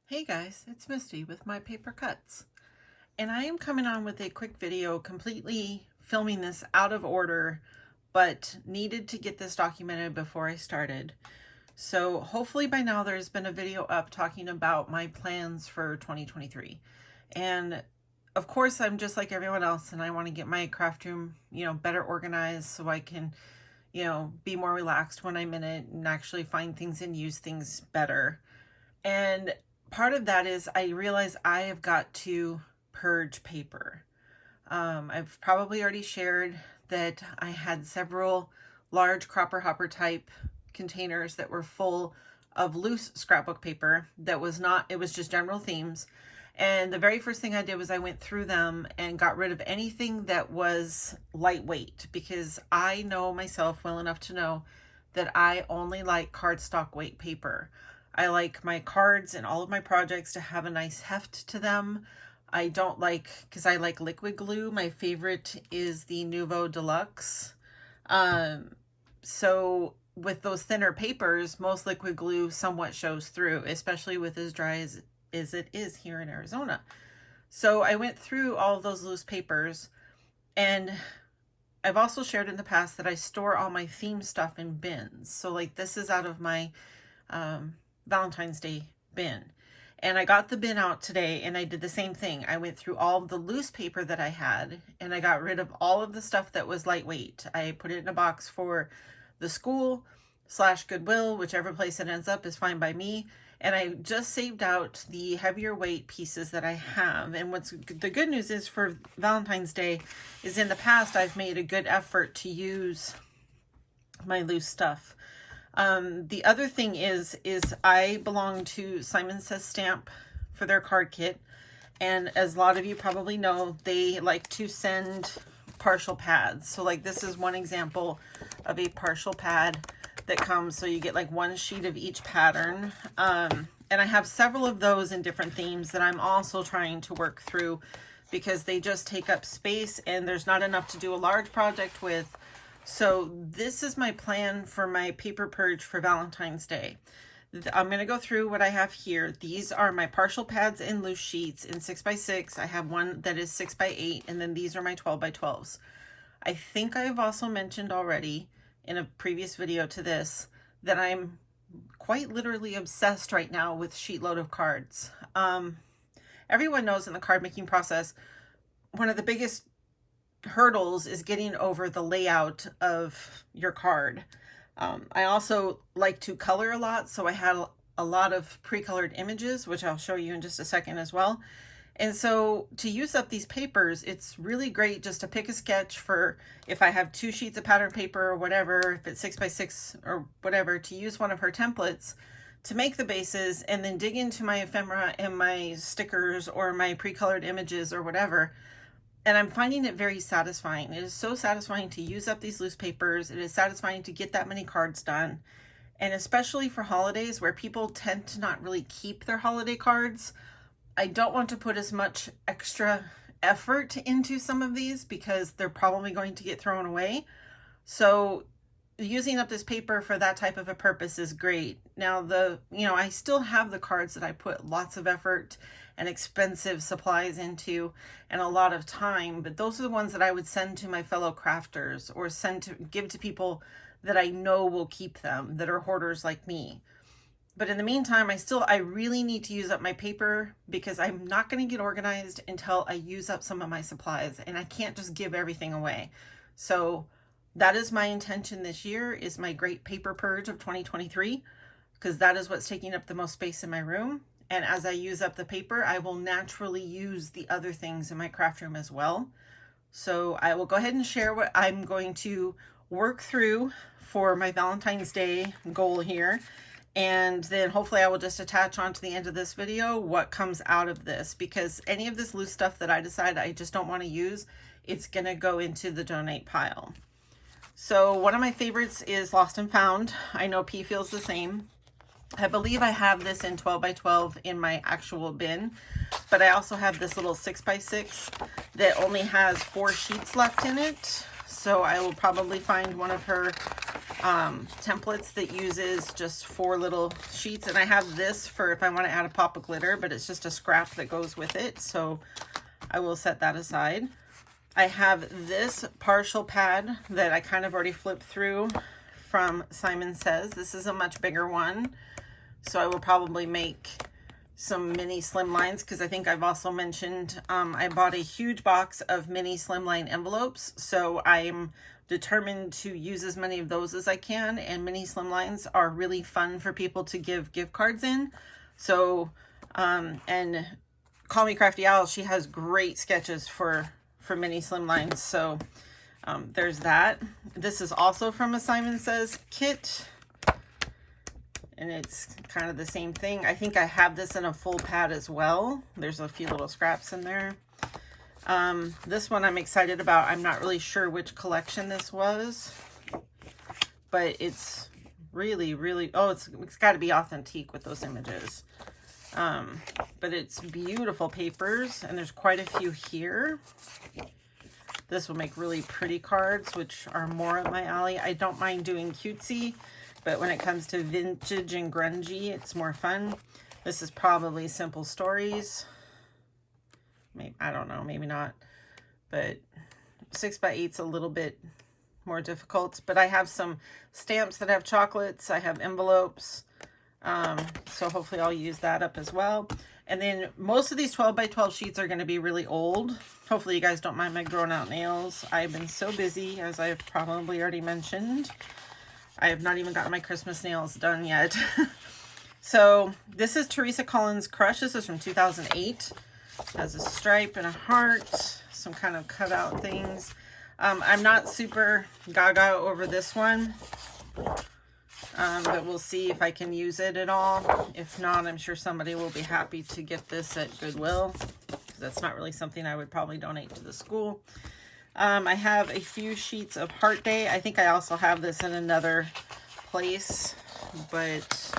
Hey guys, it's Misty with my paper cuts, and I am coming on with a quick video completely filming this out of order, but needed to get this documented before I started. So hopefully by now there's been a video up talking about my plans for 2023. And of course I'm just like everyone else and I want to get my craft room, better organized so I can, be more relaxed when I'm in it and actually find things and use things better. And part of that is I realize I have got to purge paper. I've probably already shared that I had several large cropper hopper type containers that were full of loose scrapbook paper that was not, it was just general themes. And the very first thing I did was I went through them and got rid of anything that was lightweight, because I know myself well enough to know that I only like cardstock weight paper. I like my cards and all of my projects to have a nice heft to them. I don't like, because I like liquid glue. My favorite is the Nuvo Deluxe. So with those thinner papers, most liquid glue somewhat shows through, especially with as dry as it is here in Arizona. So I went through all of those loose papers, and I've also shared in the past that I store all my theme stuff in bins. So like this is out of my Valentine's Day bin. And I got the bin out today and I did the same thing. I went through all of the loose paper that I had and I got rid of all of the stuff that was lightweight. I put it in a box for the school / Goodwill, whichever place it ends up is fine by me. And I just saved out the heavier weight pieces that I have. And what's the good news is for Valentine's Day is in the past I've made a good effort to use my loose stuff. The other thing is I belong to Simon Says Stamp for their card kit. And as a lot of you probably know, they like to send partial pads. So like this is one example of a partial pad that comes. So you get like one sheet of each pattern. And I have several of those in different themes that I'm also trying to work through because they just take up space and there's not enough to do a large project with. So this is my plan for my paper purge for Valentine's Day. I'm going to go through what I have here. These are my partial pads and loose sheets in 6x6. I have one that is 6x8, and then these are my 12x12s. I think I've also mentioned already in a previous video to this that I'm quite literally obsessed right now with sheet load of cards. Everyone knows in the card making process, one of the biggest hurdles is getting over the layout of your card. I also like to color a lot, so I had a lot of pre-colored images, which I'll show you in just a second as well. And so to use up these papers, it's really great just to pick a sketch for if I have 2 sheets of pattern paper or whatever, if it's 6x6 or whatever, to use one of her templates to make the bases and then dig into my ephemera and my stickers or my pre-colored images or whatever. And I'm finding it very satisfying. It is so satisfying to use up these loose papers. It is satisfying to get that many cards done. And especially for holidays where people tend to not really keep their holiday cards, I don't want to put as much extra effort into some of these because they're probably going to get thrown away. So using up this paper for that type of a purpose is great. Now I still have the cards that I put lots of effort and expensive supplies into and a lot of time, but those are the ones that I would send to my fellow crafters or give to people that I know will keep them, that are hoarders like me. But in the meantime, I really need to use up my paper because I'm not going to get organized until I use up some of my supplies, and I can't just give everything away. So that is my intention this year, is my great paper purge of 2023, because that is what's taking up the most space in my room. And as I use up the paper, I will naturally use the other things in my craft room as well. So I will go ahead and share what I'm going to work through for my Valentine's Day goal here. And then hopefully I will just attach onto the end of this video what comes out of this, because any of this loose stuff that I decide I just don't want to use, it's going to go into the donate pile. So one of my favorites is Lost and Found. I know P feels the same. I believe I have this in 12x12 in my actual bin, but I also have this little 6x6 that only has 4 sheets left in it. So I will probably find one of her templates that uses just 4 little sheets, and I have this for if I want to add a pop of glitter, but it's just a scrap that goes with it, so I will set that aside. I have this partial pad that I kind of already flipped through from Simon Says. This is a much bigger one, so I will probably make some mini slimlines, because I think I've also mentioned I bought a huge box of mini slimline envelopes, so I'm determined to use as many of those as I can, and mini slimlines are really fun for people to give gift cards in. So and Call Me Crafty Owl, she has great sketches for mini slimlines, so there's that. This is also from a Simon Says kit, and it's kind of the same thing. I think I have this in a full pad as well. There's a few little scraps in there. This one I'm excited about. I'm not really sure which collection this was, but it's really, really, oh, it's got to be authentique with those images. But it's beautiful papers, and there's quite a few here. This will make really pretty cards, which are more up my alley. I don't mind doing cutesy, but when it comes to vintage and grungy, it's more fun. This is probably Simple Stories. Maybe, I don't know, maybe not. But 6x8's a little bit more difficult. But I have some stamps that have chocolates. I have envelopes. So hopefully I'll use that up as well. And then most of these 12x12 sheets are going to be really old. Hopefully you guys don't mind my grown out nails. I've been so busy, as I've probably already mentioned. I have not even gotten my Christmas nails done yet. So this is Teresa Collins' Crush. This is from 2008. It has a stripe and a heart, some kind of cutout things. I'm not super gaga over this one, but we'll see if I can use it at all. If not, I'm sure somebody will be happy to get this at Goodwill, because that's not really something I would probably donate to the school. I have a few sheets of Heart Day. I think I also have this in another place, but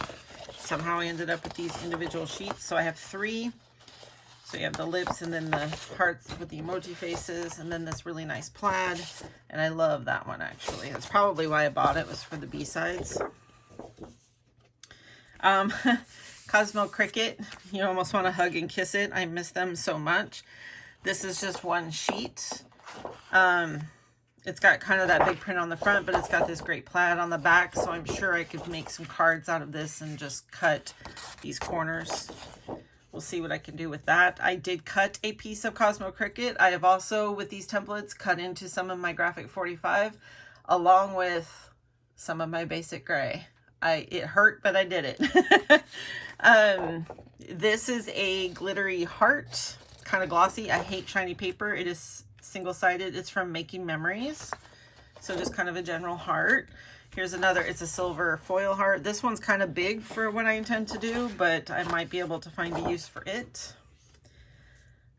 somehow I ended up with these individual sheets. So I have 3. So you have the lips, and then the hearts with the emoji faces, and then this really nice plaid. And I love that one, actually. That's probably why I bought it, was for the B-sides. Cosmo Cricket. You almost want to hug and kiss it. I miss them so much. This is just one sheet. It's got kind of that big print on the front, but it's got this great plaid on the back, so I'm sure I could make some cards out of this and just cut these corners. We'll see what I can do with that. I did cut a piece of Cosmo Cricket. I have also, with these templates, cut into some of my Graphic 45, along with some of my Basic Gray. It hurt, but I did it. This is a glittery heart, kind of glossy. I hate shiny paper. It is single-sided. It's from Making Memories. So just kind of a general heart. Here's another, it's a silver foil heart. This one's kind of big for what I intend to do, but I might be able to find a use for it.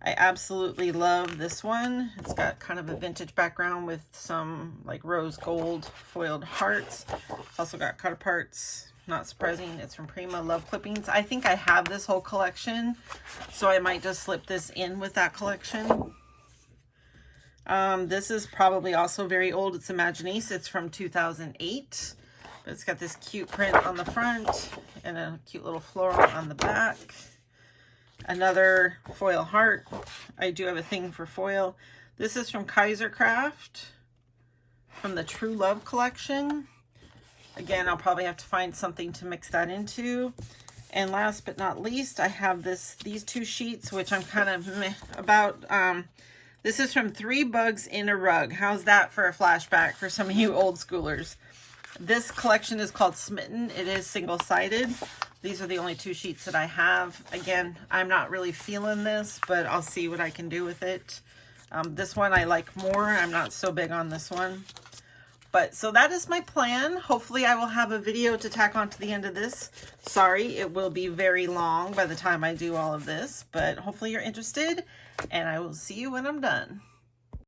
I absolutely love this one. It's got kind of a vintage background with some like rose gold foiled hearts. It's also got cut aparts. Not surprising, it's from Prima. Love clippings. I think I have this whole collection, so I might just slip this in with that collection. This is probably also very old. It's Imaginiste. It's from 2008. But it's got this cute print on the front and a cute little floral on the back. Another foil heart. I do have a thing for foil. This is from Kaiser Craft, from the True Love collection. Again, I'll probably have to find something to mix that into. And last but not least, I have these 2 sheets, which I'm kind of meh about. This is from 3 Bugs in a Rug. How's that for a flashback for some of you old schoolers? This collection is called Smitten. It is single-sided. These are the only 2 sheets that I have. Again, I'm not really feeling this, but I'll see what I can do with it. This one I like more. I'm not so big on this one. But so that is my plan. Hopefully I will have a video to tack on to the end of this. Sorry, it will be very long by the time I do all of this, but hopefully you're interested, and I will see you when I'm done.